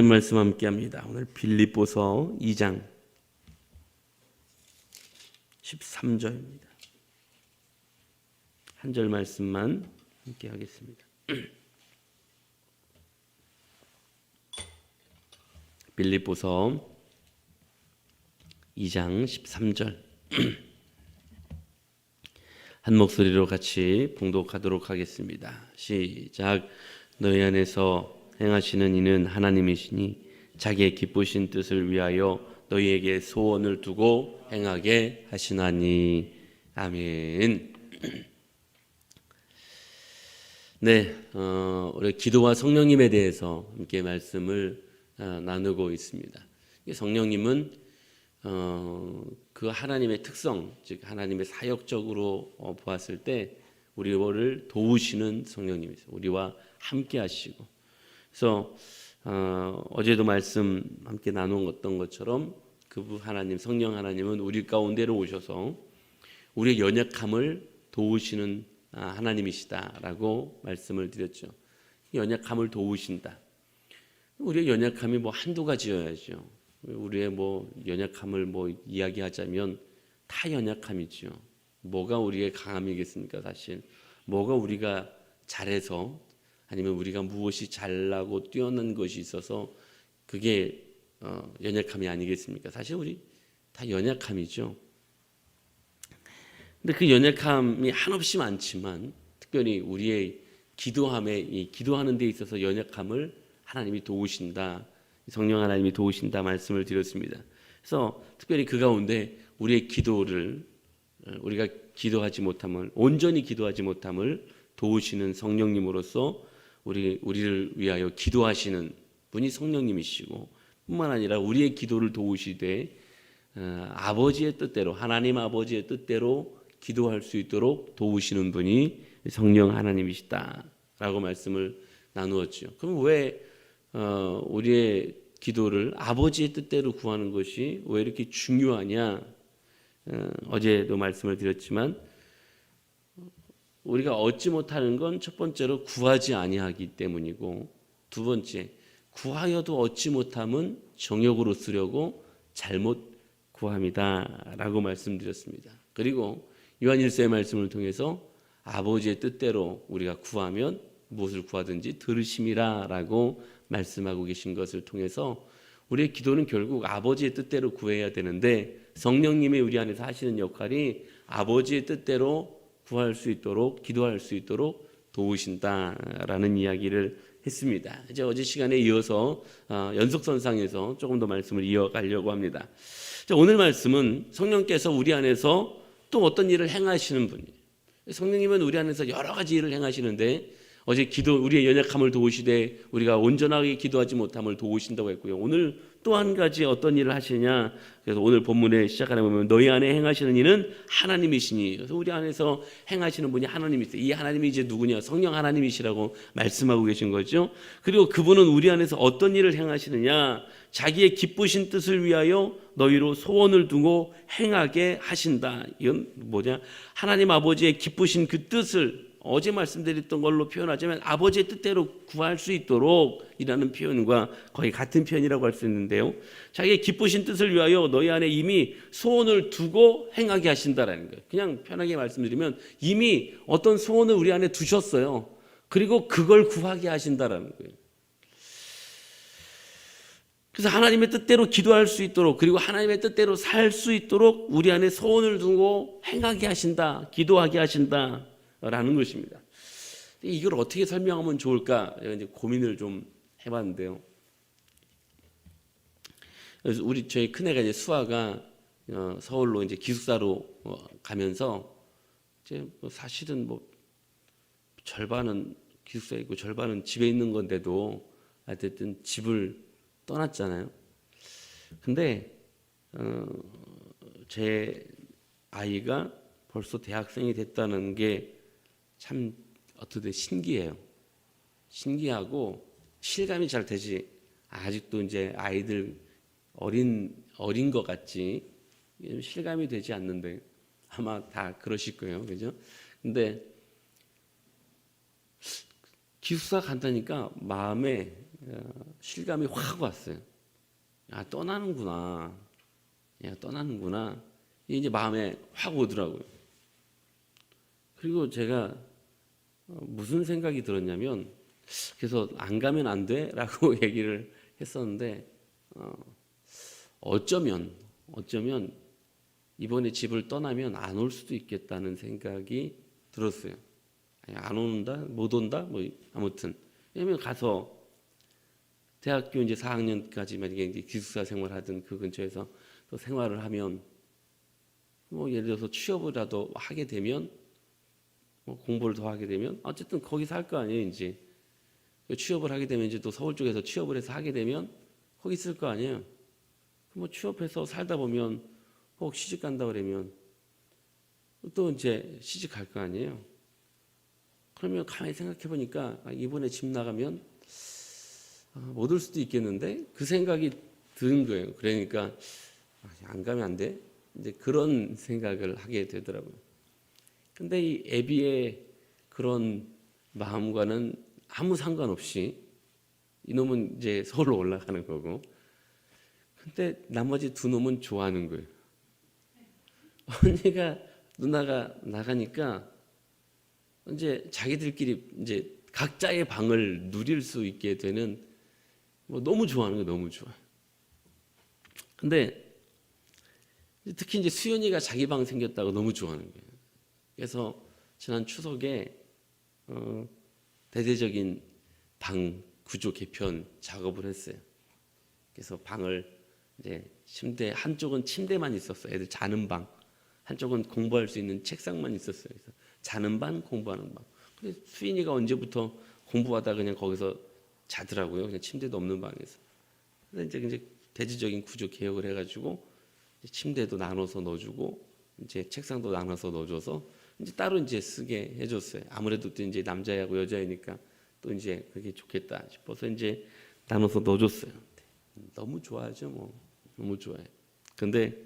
하나님 말씀 함께 합니다. 오늘 빌립보서 2장 13절입니다. 한 절 말씀만 함께 하겠습니다. 빌립보서 2장 13절 한 목소리로 같이 봉독하도록 하겠습니다. 시작. 너희 안에서 행하시는 이는 하나님이시니 자기의 기쁘신 뜻을 위하여 너희에게 소원을 두고 행하게 하시나니. 아멘. 네, 우리 기도와 성령님에 대해서 함께 말씀을 나누고 있습니다. 성령님은 그 하나님의 특성, 즉 하나님의 사역적으로 보았을 때 우리를 도우시는 성령님이세요. 우리와 함께 하시고. 그래서 어제도 말씀 함께 나누었던 것처럼 그 하나님, 성령 하나님은 우리 가운데로 오셔서 우리의 연약함을 도우시는 하나님이시다라고 말씀을 드렸죠. 연약함을 도우신다. 우리의 연약함이 한두 가지여야죠. 우리의 연약함을 이야기하자면 다 연약함이죠. 뭐가 우리의 강함이겠습니까? 사실 뭐가 우리가 잘해서 아니면 우리가 무엇이 잘나고 뛰어난 것이 있어서 그게 연약함이 아니겠습니까? 사실 우리 다 연약함이죠. 근데 그 연약함이 한없이 많지만 특별히 우리의 기도하는 데 있어서 연약함을 하나님이 도우신다. 성령 하나님이 도우신다 말씀을 드렸습니다. 그래서 특별히 그 가운데 우리의 기도를 우리가 온전히 기도하지 못함을 도우시는 성령님으로서 우리를 위하여 기도하시는 분이 성령님이시고 뿐만 아니라 우리의 기도를 도우시되 아버지의 뜻대로 하나님 아버지의 뜻대로 기도할 수 있도록 도우시는 분이 성령 하나님이시다라고 말씀을 나누었죠. 그럼 왜 우리의 기도를 아버지의 뜻대로 구하는 것이 왜 이렇게 중요하냐? 어제도 말씀을 드렸지만 우리가 얻지 못하는 건 첫 번째로 구하지 아니하기 때문이고, 두 번째 구하여도 얻지 못함은 정욕으로 쓰려고 잘못 구함이다라고 말씀드렸습니다. 그리고 요한일서의 말씀을 통해서 아버지의 뜻대로 우리가 구하면 무엇을 구하든지 들으심이라라고 말씀하고 계신 것을 통해서 우리의 기도는 결국 아버지의 뜻대로 구해야 되는데 성령님이 우리 안에서 하시는 역할이 아버지의 뜻대로 구할 수 있도록 기도할 수 있도록 도우신다라는 이야기를 했습니다. 이제 어제 시간에 이어서 연속선상에서 조금 더 말씀을 이어가려고 합니다. 자, 오늘 말씀은 성령께서 우리 안에서 또 어떤 일을 행하시는 분이에요. 성령님은 우리 안에서 여러 가지 일을 행하시는데 어제 우리의 연약함을 도우시되 우리가 온전하게 기도하지 못함을 도우신다고 했고요. 오늘 또 한 가지 어떤 일을 하시냐. 그래서 오늘 본문에 시작하다 보면 너희 안에 행하시는 이는 하나님이시니. 그래서 우리 안에서 행하시는 분이 하나님이세요. 이 하나님이 이제 누구냐? 성령 하나님이시라고 말씀하고 계신 거죠. 그리고 그분은 우리 안에서 어떤 일을 행하시느냐? 자기의 기쁘신 뜻을 위하여 너희로 소원을 두고 행하게 하신다. 이건 뭐냐? 하나님 아버지의 기쁘신 그 뜻을 어제 말씀드렸던 걸로 표현하자면 아버지의 뜻대로 구할 수 있도록 이라는 표현과 거의 같은 표현이라고 할 수 있는데요. 자기의 기쁘신 뜻을 위하여 너희 안에 이미 소원을 두고 행하게 하신다라는 거예요. 그냥 편하게 말씀드리면 이미 어떤 소원을 우리 안에 두셨어요. 그리고 그걸 구하게 하신다라는 거예요. 그래서 하나님의 뜻대로 기도할 수 있도록 그리고 하나님의 뜻대로 살 수 있도록 우리 안에 소원을 두고 행하게 하신다, 기도하게 하신다라는 것입니다. 이걸 어떻게 설명하면 좋을까? 제가 이제 고민을 좀 해봤는데요. 그래서 저희 큰애가 이제 수아가 서울로 이제 기숙사로 가면서 이제 사실은 절반은 기숙사에 있고 절반은 집에 있는 건데도 어쨌든 집을 떠났잖아요. 근데 제 아이가 벌써 대학생이 됐다는 게 참 어떻게 신기해요. 신기하고 실감이 잘 되지. 아직도 이제 아이들 어린 것 같지 실감이 되지 않는데 아마 다 그러실 거예요, 그죠? 근데 기숙사 간다니까 마음에 실감이 확 왔어요. 야, 떠나는구나. 야, 떠나는구나. 이게 이제 마음에 확 오더라고요. 그리고 제가 무슨 생각이 들었냐면, 그래서 안 가면 안 돼라고 얘기를 했었는데, 어쩌면 이번에 집을 떠나면 안 올 수도 있겠다는 생각이 들었어요. 아니, 안 온다, 못 온다, 뭐 아무튼 왜냐면 가서 대학교 이제 4학년까지만 이제 기숙사 생활하던 그 근처에서 또 생활을 하면 뭐 예를 들어서 취업이라도 하게 되면 뭐 공부를 더 하게 되면 어쨌든 거기서 할 거 아니에요. 이제 취업을 하게 되면 이제 또 서울 쪽에서 취업을 해서 하게 되면 거기 있을 거 아니에요. 뭐 취업해서 살다 보면 혹 시집 간다 그러면 또 이제 시집 갈 거 아니에요. 그러면 가만히 생각해 보니까 이번에 집 나가면 못 올 수도 있겠는데 그 생각이 드는 거예요. 그러니까 안 가면 안 돼. 이제 그런 생각을 하게 되더라고요. 근데 이 애비의 그런 마음과는 아무 상관없이 이놈은 이제 서울로 올라가는 거고, 근데 나머지 두 놈은 좋아하는 거예요. 언니가 누나가 나가니까 이제 자기들끼리 이제 각자의 방을 누릴 수 있게 되는 뭐 너무 좋아하는 거예요. 너무 좋아. 근데 특히 이제 수연이가 자기 방 생겼다고 너무 좋아하는 거예요. 그래서 지난 추석에 대대적인 방 구조 개편 작업을 했어요. 그래서 방을 이제 침대 한쪽은 침대만 있었어요. 애들 자는 방. 한쪽은 공부할 수 있는 책상만 있었어요. 그래서 자는 방, 공부하는 방. 근데 수인이가 언제부터 공부하다 그냥 거기서 자더라고요. 그냥 침대도 없는 방에서. 근데 이제 대지적인 구조 개혁을 해가지고 침대도 나눠서 넣어주고 이제 책상도 나눠서 넣어줘서 이제 따로 이제 쓰게 해줬어요. 아무래도 또 이제 남자애하고 여자애니까 또 이제 그게 좋겠다 싶어서 이제 나눠서 넣어줬어요. 너무 좋아하죠, 뭐. 너무 좋아해. 근데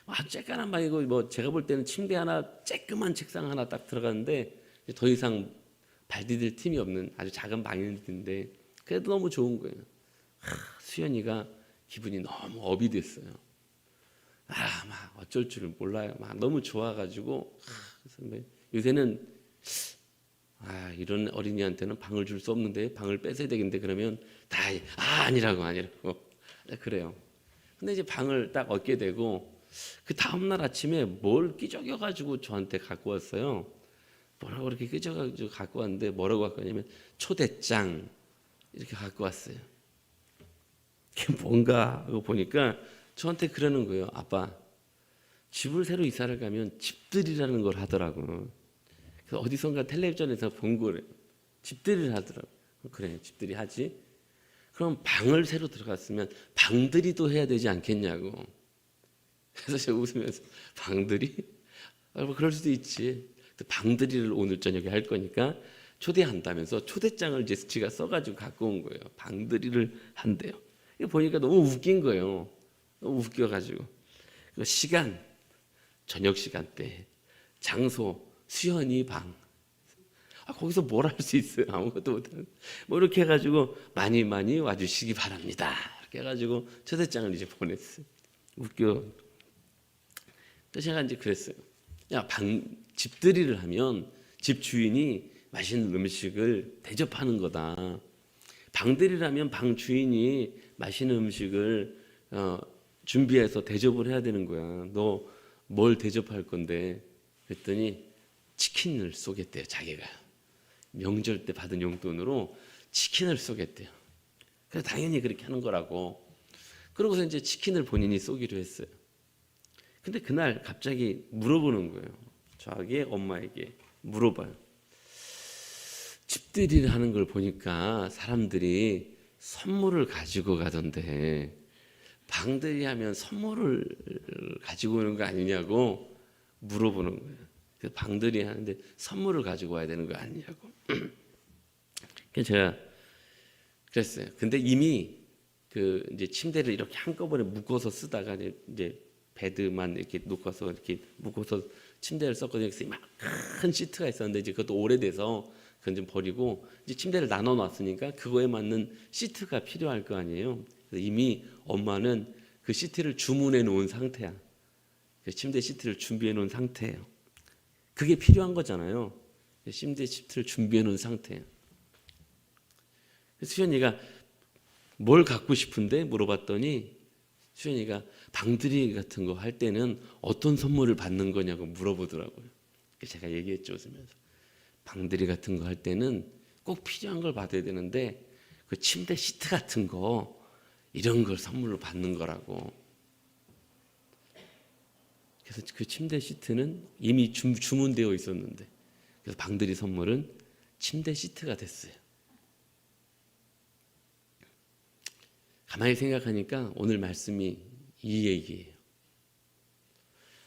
쬐깐한 방이고 뭐 제가 볼 때는 침대 하나, 쬐끄만 책상 하나 딱 들어갔는데 더 이상 발 디딜 틈이 없는 아주 작은 방인데 그래도 너무 좋은 거예요. 수연이가 기분이 너무 업이 됐어요. 막 어쩔 줄 몰라요. 막 너무 좋아가지고 그래서 요새는 이런 어린이한테는 방을 줄 수 없는데 방을 뺏어야 되겠는데 그러면 다 아니라고 그래요. 근데 이제 방을 딱 얻게 되고 그 다음날 아침에 뭘 끼적여가지고 저한테 갖고 왔어요. 뭐라고 이렇게 끼적여가지고 갖고 왔는데 뭐라고 갖고 왔냐면 초대장 이렇게 갖고 왔어요. 그게 뭔가 하고 보니까 저한테 그러는 거예요. 아빠, 집을 새로 이사를 가면 집들이라는 걸 하더라고. 그래서 어디선가 텔레비전에서 본 거래요. 집들이를 하더라고. 그래, 집들이 하지. 그럼 방을 새로 들어갔으면 방들이도 해야 되지 않겠냐고. 그래서 제가 웃으면서 방들이? 뭐 그럴 수도 있지. 방들이를 오늘 저녁에 할 거니까 초대한다면서 초대장을 이제 지가 써가지고 갖고 온 거예요. 방들이를 한대요. 이거 보니까 너무 웃긴 거예요. 너무 웃겨가지고. 시간, 저녁 시간대, 장소, 수연이 방. 거기서 뭘 할 수 있어요? 아무것도 못하는. 뭐 이렇게 해가지고 많이 와주시기 바랍니다. 이렇게 해가지고 초대장을 이제 보냈어요. 웃겨. 그래서 제가 이제 그랬어요. 야, 집들이를 하면 집 주인이 맛있는 음식을 대접하는 거다. 방들이라면 방 주인이 맛있는 음식을 준비해서 대접을 해야 되는 거야. 너 뭘 대접할 건데? 그랬더니 치킨을 쏘겠대요. 자기가 명절 때 받은 용돈으로 치킨을 쏘겠대요. 그래서 당연히 그렇게 하는 거라고. 그러고서 이제 치킨을 본인이 쏘기로 했어요. 근데 그날 갑자기 물어보는 거예요. 자기 엄마에게 물어봐요. 집들이를 하는 걸 보니까 사람들이 선물을 가지고 가던데 방들이 하면 선물을 가지고 오는 거 아니냐고 물어보는 거예요. 그래서 방들이 하는데 선물을 가지고 와야 되는 거 아니냐고. 그래서 제가 그랬어요. 근데 이미 그 이제 침대를 이렇게 한꺼번에 묶어서 쓰다가 이제 베드만 이렇게 놓고서 이렇게 묶어서 침대를 썼거든요. 그래서 막 큰 시트가 있었는데 이제 그것도 오래돼서 그건 좀 버리고 이제 침대를 나눠 놨으니까 그거에 맞는 시트가 필요할 거 아니에요. 이미 엄마는 그 시트를 주문해 놓은 상태야. 그 침대 시트를 준비해 놓은 상태예요. 그게 필요한 거잖아요. 침대 시트를 준비해 놓은 상태예요. 수연이가 뭘 갖고 싶은데 물어봤더니 수연이가 방들이 같은 거 할 때는 어떤 선물을 받는 거냐고 물어보더라고요. 제가 얘기했죠, 웃으면서. 방들이 같은 거 할 때는 꼭 필요한 걸 받아야 되는데 그 침대 시트 같은 거 이런 걸 선물로 받는 거라고. 그래서 그 침대 시트는 이미 주문되어 있었는데 그래서 방들이 선물은 침대 시트가 됐어요. 가만히 생각하니까 오늘 말씀이 이 얘기예요.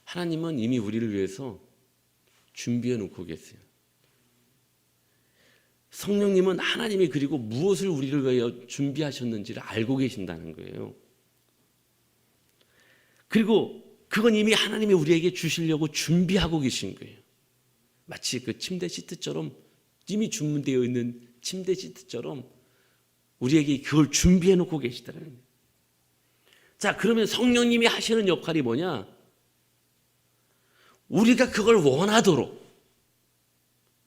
하나님은 이미 우리를 위해서 준비해 놓고 계세요. 성령님은 하나님이 그리고 무엇을 우리를 위하여 준비하셨는지를 알고 계신다는 거예요. 그리고 그건 이미 하나님이 우리에게 주시려고 준비하고 계신 거예요. 마치 그 침대 시트처럼 이미 주문되어 있는 침대 시트처럼 우리에게 그걸 준비해 놓고 계시다는 거예요. 자, 그러면 성령님이 하시는 역할이 뭐냐? 우리가 그걸 원하도록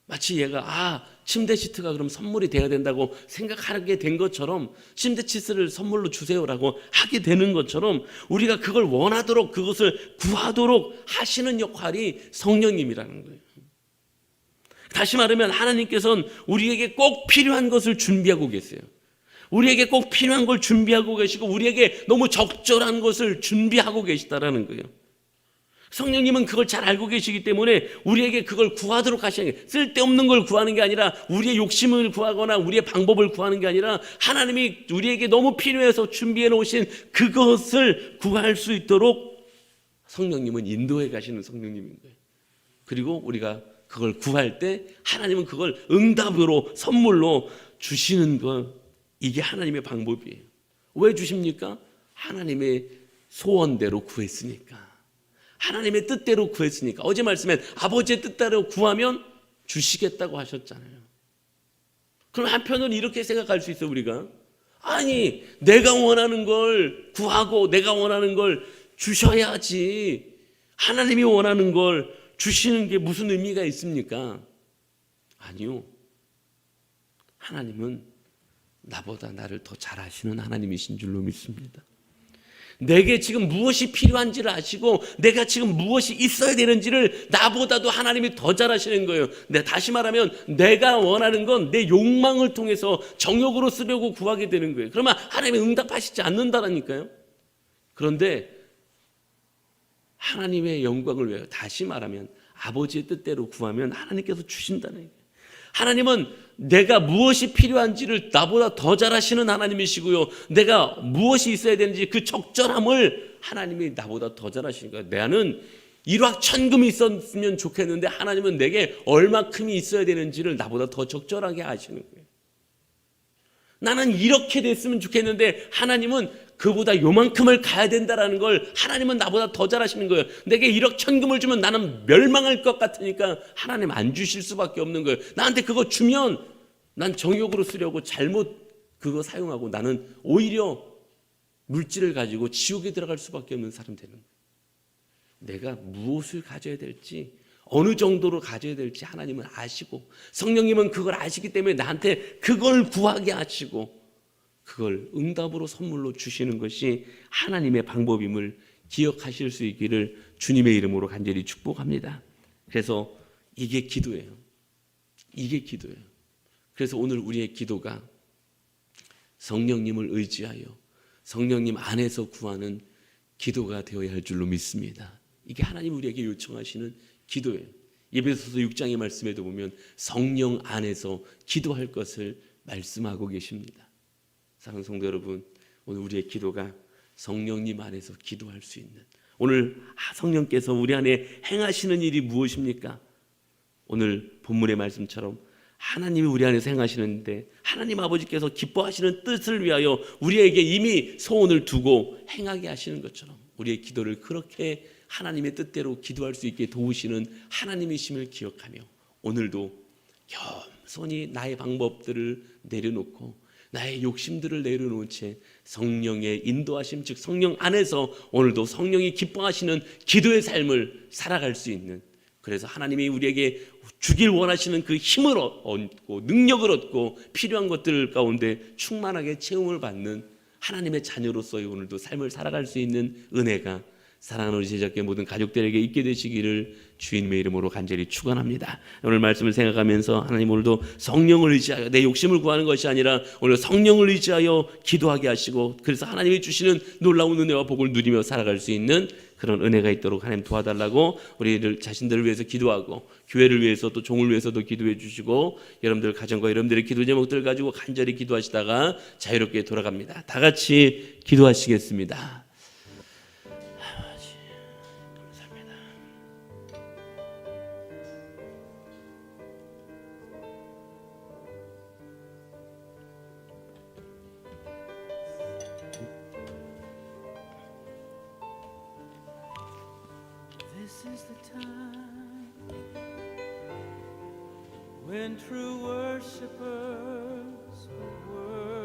마치 얘가 침대 시트가 그럼 선물이 돼야 된다고 생각하게 된 것처럼 침대 시트를 선물로 주세요라고 하게 되는 것처럼 우리가 그걸 원하도록 그것을 구하도록 하시는 역할이 성령님이라는 거예요. 다시 말하면 하나님께서는 우리에게 꼭 필요한 것을 준비하고 계세요. 우리에게 꼭 필요한 걸 준비하고 계시고 우리에게 너무 적절한 것을 준비하고 계시다라는 거예요. 성령님은 그걸 잘 알고 계시기 때문에 우리에게 그걸 구하도록 하시는 게 쓸데없는 걸 구하는 게 아니라 우리의 욕심을 구하거나 우리의 방법을 구하는 게 아니라 하나님이 우리에게 너무 필요해서 준비해 놓으신 그것을 구할 수 있도록 성령님은 인도해 가시는 성령님인 거예요. 그리고 우리가 그걸 구할 때 하나님은 그걸 응답으로 선물로 주시는 것, 이게 하나님의 방법이에요. 왜 주십니까? 하나님의 소원대로 구했으니까. 하나님의 뜻대로 구했으니까. 어제 말씀에 아버지의 뜻대로 구하면 주시겠다고 하셨잖아요. 그럼 한편으로는 이렇게 생각할 수 있어요, 우리가. 아니, 내가 원하는 걸 구하고 내가 원하는 걸 주셔야지. 하나님이 원하는 걸 주시는 게 무슨 의미가 있습니까? 아니요. 하나님은 나보다 나를 더 잘 아시는 하나님이신 줄로 믿습니다. 내게 지금 무엇이 필요한지를 아시고 내가 지금 무엇이 있어야 되는지를 나보다도 하나님이 더 잘 아시는 거예요. 다시 말하면 내가 원하는 건 내 욕망을 통해서 정욕으로 쓰려고 구하게 되는 거예요. 그러면 하나님이 응답하시지 않는다라니까요. 그런데 하나님의 영광을 위하여 다시 말하면 아버지의 뜻대로 구하면 하나님께서 주신다는 거예요. 하나님은 내가 무엇이 필요한지를 나보다 더 잘 아시는 하나님이시고요. 내가 무엇이 있어야 되는지 그 적절함을 하나님이 나보다 더 잘 아시는 거예요. 나는 일확천금이 있었으면 좋겠는데 하나님은 내게 얼마큼이 있어야 되는지를 나보다 더 적절하게 아시는 거예요. 나는 이렇게 됐으면 좋겠는데 하나님은 그보다 요만큼을 가야 된다라는 걸 하나님은 나보다 더 잘하시는 거예요. 내게 1억 천금을 주면 나는 멸망할 것 같으니까 하나님 안 주실 수밖에 없는 거예요. 나한테 그거 주면 난 정욕으로 쓰려고 잘못 그거 사용하고 나는 오히려 물질을 가지고 지옥에 들어갈 수밖에 없는 사람 되는 거예요. 내가 무엇을 가져야 될지 어느 정도로 가져야 될지 하나님은 아시고 성령님은 그걸 아시기 때문에 나한테 그걸 구하게 하시고 그걸 응답으로 선물로 주시는 것이 하나님의 방법임을 기억하실 수 있기를 주님의 이름으로 간절히 축복합니다. 그래서 이게 기도예요. 이게 기도예요. 그래서 오늘 우리의 기도가 성령님을 의지하여 성령님 안에서 구하는 기도가 되어야 할 줄로 믿습니다. 이게 하나님 우리에게 요청하시는 기도예요. 에베소서 6장의 말씀에도 보면 성령 안에서 기도할 것을 말씀하고 계십니다. 사랑하는 성도 여러분, 오늘 우리의 기도가 성령님 안에서 기도할 수 있는, 오늘 성령께서 우리 안에 행하시는 일이 무엇입니까? 오늘 본문의 말씀처럼 하나님이 우리 안에서 행하시는데 하나님 아버지께서 기뻐하시는 뜻을 위하여 우리에게 이미 소원을 두고 행하게 하시는 것처럼 우리의 기도를 그렇게 하나님의 뜻대로 기도할 수 있게 도우시는 하나님이심을 기억하며 오늘도 손이 나의 방법들을 내려놓고 나의 욕심들을 내려놓은 채 성령의 인도하심, 즉 성령 안에서 오늘도 성령이 기뻐하시는 기도의 삶을 살아갈 수 있는, 그래서 하나님이 우리에게 주길 원하시는 그 힘을 얻고 능력을 얻고 필요한 것들 가운데 충만하게 채움을 받는 하나님의 자녀로서의 오늘도 삶을 살아갈 수 있는 은혜가 사랑하는 우리 제자께 모든 가족들에게 있게 되시기를 주님의 이름으로 간절히 축원합니다. 오늘 말씀을 생각하면서 하나님 오늘도 성령을 의지하여 내 욕심을 구하는 것이 아니라 오늘 성령을 의지하여 기도하게 하시고, 그래서 하나님이 주시는 놀라운 은혜와 복을 누리며 살아갈 수 있는 그런 은혜가 있도록 하나님 도와달라고 우리들 자신들을 위해서 기도하고 교회를 위해서 또 종을 위해서도 기도해 주시고, 여러분들 가정과 여러분들의 기도 제목들 가지고 간절히 기도하시다가 자유롭게 돌아갑니다. 다 같이 기도하시겠습니다. This is the time when true worshipers will worship.